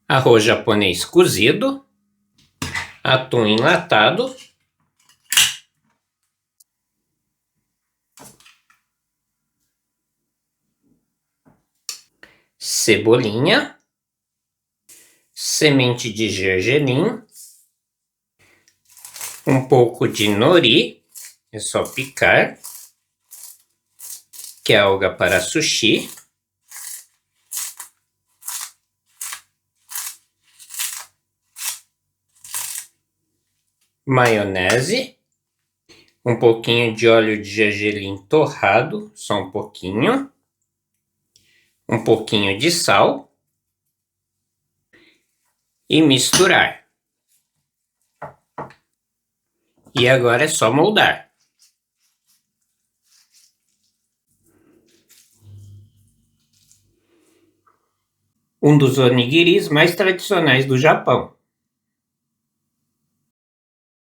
arroz japonês cozido, atum enlatado, cebolinha, semente de gergelim, um pouco de nori, é só picar, que é alga para sushi, maionese, um pouquinho de óleo de gergelim torrado, só um pouquinho de sal e misturar. E agora é só moldar. Um dos onigiris mais tradicionais do Japão.